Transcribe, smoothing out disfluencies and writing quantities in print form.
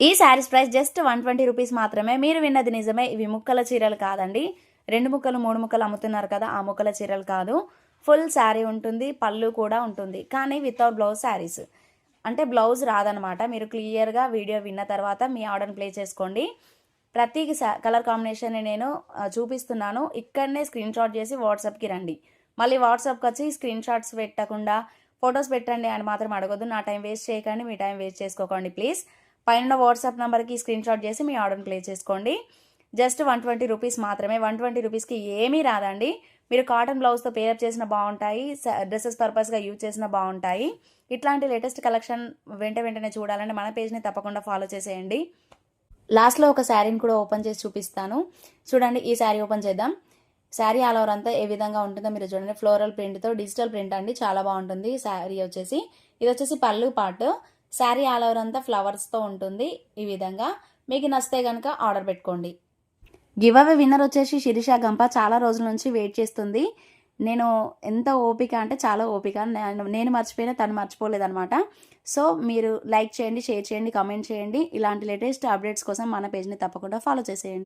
ఈ saris price just 120 rupees మాత్రమే. మీరు విన్నది నిజమే. ఇవి ముక్కల చీరలు కాదండి. 2 ముక్కలు 3 ముక్కలు అమ్ముతున్నారు కదా, ఆ ముక్కల చీరలు కాదు. ఫుల్ శారీ ఉంటుంది, పళ్ళు కూడా ఉంటుంది. కానీ వితౌట్ బ్లౌజ్ శారీస్. అంటే బ్లౌజ్ రాదనమాట. మీరు క్లియర్గా వీడియో విన్న తర్వాత మీ ఆర్డర్ని ప్లేస్ చేసుకోండి. ప్రతి కలర్ కాంబినేషన్ నేను చూపిస్తున్నాను. ఇక్కడనే స్క్రీన్ షాట్ చేసి వాట్సాప్కి రండి. మళ్ళీ వాట్సాప్కి వచ్చి స్క్రీన్ షాట్స్ పెట్టకుండా ఫొటోస్ పెట్టండి అని మాత్రం అడగొద్దు. నా టైం వేస్ట్ చేయకండి, మీ టైం వేస్ట్ చేసుకోకండి ప్లీజ్. పైన వాట్సాప్ నెంబర్కి స్క్రీన్ షాట్ చేసి మీ ఆర్డర్ని ప్లేస్ చేసుకోండి. జస్ట్ 120 రూపీస్ మాత్రమే. 120 రూపీస్కి ఏమీ రాదండి. మీరు కాటన్ బ్లౌజ్తో పేరప్ చేసిన బాగుంటాయి, డ్రెస్సెస్ పర్పస్గా యూజ్ చేసిన బాగుంటాయి. ఇట్లాంటి లేటెస్ట్ కలెక్షన్ వెంటనే చూడాలంటే మన పేజ్ని తప్పకుండా ఫాలో చేసేయండి. లాస్ట్లో ఒక శారీని కూడా ఓపెన్ చేసి చూపిస్తాను. చూడండి, ఈ శారీ ఓపెన్ చేద్దాం. శారీ ఆల్ ఓవర్ అంతా ఏ విధంగా ఉంటుందో మీరు చూడండి. ఫ్లోరల్ ప్రింట్తో డిజిటల్ ప్రింట్ అండి, చాలా బాగుంటుంది శారీ వచ్చేసి. ఇది వచ్చేసి పళ్ళు పార్ట్. శారీ ఆల్ ఓవర్ అంతా ఫ్లవర్స్తో ఉంటుంది. ఈ విధంగా మీకు నచ్చితే కనుక ఆర్డర్ పెట్టుకోండి. గివ్ అవే విన్నర్ వచ్చేసి శిరీష గంప. చాలా రోజుల నుంచి వెయిట్ చేస్తుంది. నేను ఎంత ఓపిక అంటే చాలా ఓపిక. నేను మర్చిపోయినా తను మర్చిపోలేదనమాట. సో మీరు లైక్ చేయండి, షేర్ చేయండి, కామెంట్ చేయండి. ఇలాంటి లేటెస్ట్ అప్డేట్స్ కోసం మన పేజ్ని తప్పకుండా ఫాలో చేసేయండి.